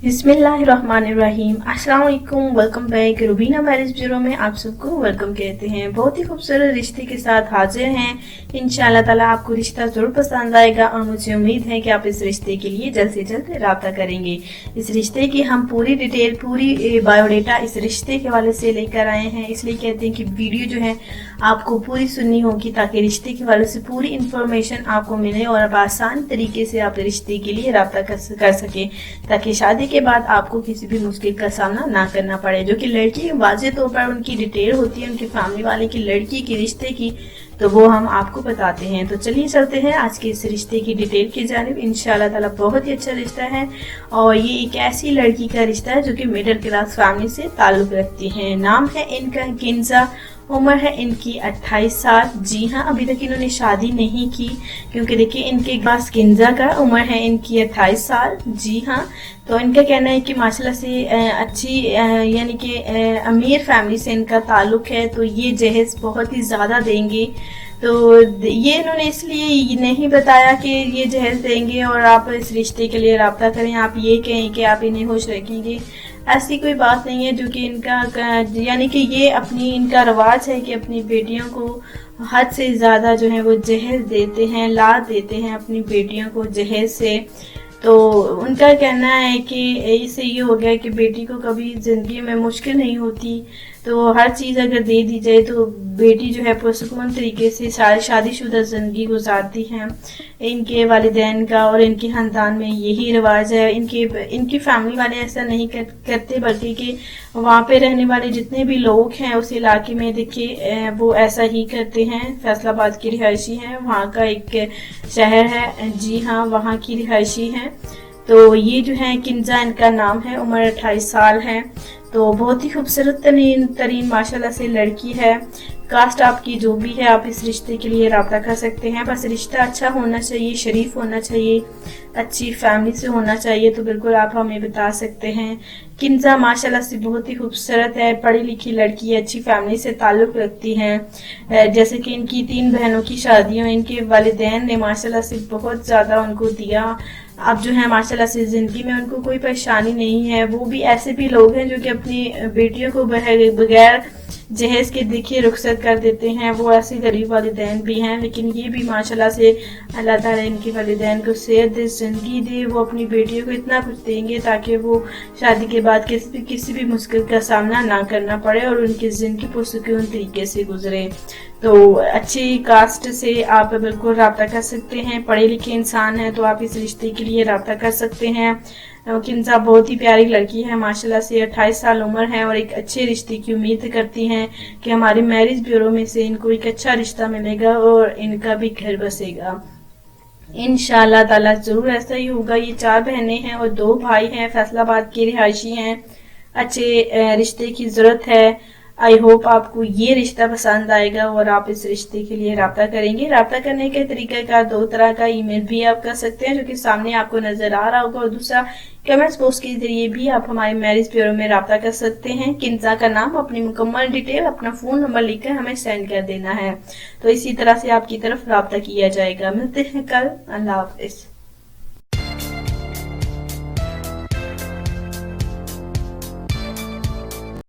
बिस्मिल्लाहिर्रहमानिर्रहीम। अस्सलाम वालेकुम। Welcome back. Rubina marriage bureau में आप सबको वेलकम कहते हैं। बहुत ही खूबसूरत रिश्ते के साथ हाजिर हैं। इंशाल्लाह ताला आपको रिश्ता जरूर पसंद आएगा और मुझे उम्मीद है कि आप इस रिश्ते के लिए जल्द से जल्द राब्ता करेंगे। इस रिश्ते की हम पूरी डिटेल, पूरी बायोडेटा इस रिश्ते के हवाले से लेकर आए हैं। इसलिए कहते हैं कि वीडियो जो है आपको पूरी सुननी होगी ताकि रिश्ते के हवाले से पूरी इंफॉर्मेशन आपको मिले और आप आसान तरीके से आप रिश्ते के लिए राब्ता कर सके, ताकि शादी के बाद आपको किसी भी मुश्किल का सामना ना करना पड़े। जो कि लड़की वाज़े तौर पर उनकी डिटेल होती है, उनकी फैमिली वाले की, लड़की के रिश्ते की, तो वो हम आपको बताते हैं। तो चलिए चलते हैं आज के इस रिश्ते की डिटेल की जानिब। इंशाल्लाह ताला बहुत ही अच्छा रिश्ता है और ये एक ऐसी लड़की का रिश्ता है जो कि मिडिल क्लास फैमिली से ताल्लुक रखती है। नाम है इनका किंजा, उम्र है इनकी 28 साल। जी हाँ, अभी तक इन्होंने शादी नहीं की क्योंकि देखिए इनके पास किंजा का उम्र है इनकी 28 साल। जी हाँ, तो इनका कहना है कि माशाल्लाह से अच्छी यानी कि अमीर फैमिली से इनका ताल्लुक है, तो ये जहेज बहुत ही ज़्यादा देंगे। तो ये इन्होंने इसलिए नहीं बताया कि ये जहेज देंगे और आप इस रिश्ते के लिए राब्ता करें, आप ये कहें कि आप इन्हें खुश रखेंगे, ऐसी कोई बात नहीं है। जो कि इनका यानी कि ये इनका रवाज है कि अपनी बेटियों को हद से ज़्यादा जो है वो जहेज देते हैं, लाद देते हैं अपनी बेटियों को जहेज से। तो उनका कहना है कि इससे ये हो गया कि बेटी को कभी ज़िंदगी में मुश्किल नहीं होती, तो हर चीज़ अगर दे दी जाए तो बेटी जो है पुरसुकून तरीके से शादीशुदा ज़िंदगी गुजारती हैं। इनके वालिदैन का और इनके ख़ानदान में यही रिवाज है। इनकी फैमिली वाले ऐसा नहीं करते, बल्कि कि वहाँ पे रहने वाले जितने भी लोग हैं उस इलाके में देखिए वो ऐसा ही करते हैं। फैसलाबाद की रिहायशी हैं, वहाँ का एक शहर है, जी हाँ, वहाँ की रिहायशी हैं। तो ये जो है किंजा इनका नाम है, उम्र 28 साल है। तो बहुत ही खूबसूरत तरीन माशाल्लाह से लड़की है। कास्ट आपकी जो भी है आप इस रिश्ते के लिए राब्ता कर सकते हैं। बस रिश्ता अच्छा होना चाहिए, शरीफ होना चाहिए, अच्छी फैमिली से होना चाहिए, तो बिल्कुल आप हमें बता सकते हैं। किंजा माशाल्लाह से बहुत ही खूबसूरत है, पढ़ी लिखी लड़की है, अच्छी फैमिली से ताल्लुक़ रखती हैं। जैसे कि इनकी 3 बहनों की शादियों इनके वालिदैन ने माशाल्लाह से बहुत ज़्यादा उनको दिया। अब जो है माशाल्लाह से ज़िंदगी में उनको कोई परेशानी नहीं है। वो भी ऐसे भी लोग हैं जो कि अपनी बेटियों को बगैर जहेज के देखिए रुखसत कर देते हैं, वो ऐसे गरीब वालिदैन भी हैं। लेकिन ये भी माशाल्लाह से अल्लाह ताला इनके वालिदैन को सेहत दे, ज़िंदगी दे, वो अपनी बेटियों को इतना कुछ देंगे ताकि वो शादी के बाद किसी भी मुश्किल का सामना ना करना पड़े और उनकी ज़िंदगी पुरसुकून तरीके से गुजरे। तो अच्छी कास्ट से आप बिल्कुल राब्ता कर सकते हैं। पढ़े लिखे इंसान हैं तो आप इस रिश्ते के लिए राब्ता कर सकते हैं। किंजा बहुत ही प्यारी लड़की है माशाल्लाह से, 28 साल उम्र है और एक अच्छे रिश्ते की उम्मीद करती हैं कि हमारे मैरिज ब्यूरो में से इनको एक अच्छा रिश्ता मिलेगा और इनका भी घर बसेगा। इंशाल्लाह ताला जरूर ऐसा ही होगा। ये 4 बहनें हैं और 2 भाई हैं, फैसलाबाद के रिहायशी हैं। अच्छे रिश्ते की ज़रूरत है। आई होप आपको ये रिश्ता पसंद आएगा और आप इस रिश्ते के लिए राब्ता करेंगे। राब्ता करने के तरीके का 2 तरह का ईमेल भी आप कर सकते हैं जो कि सामने आपको नजर आ रहा होगा, और दूसरा कमेंट्स बॉक्स के जरिए भी आप हमारे मैरिज ब्यूरो में राब्ता कर सकते हैं। किंजा का नाम, अपनी मुकम्मल डिटेल, अपना फ़ोन नंबर लिखकर हमें सेंड कर देना है, तो इसी तरह से आपकी तरफ राब्ता किया जाएगा। मिलते हैं कल। अल्लाह हाफिज़।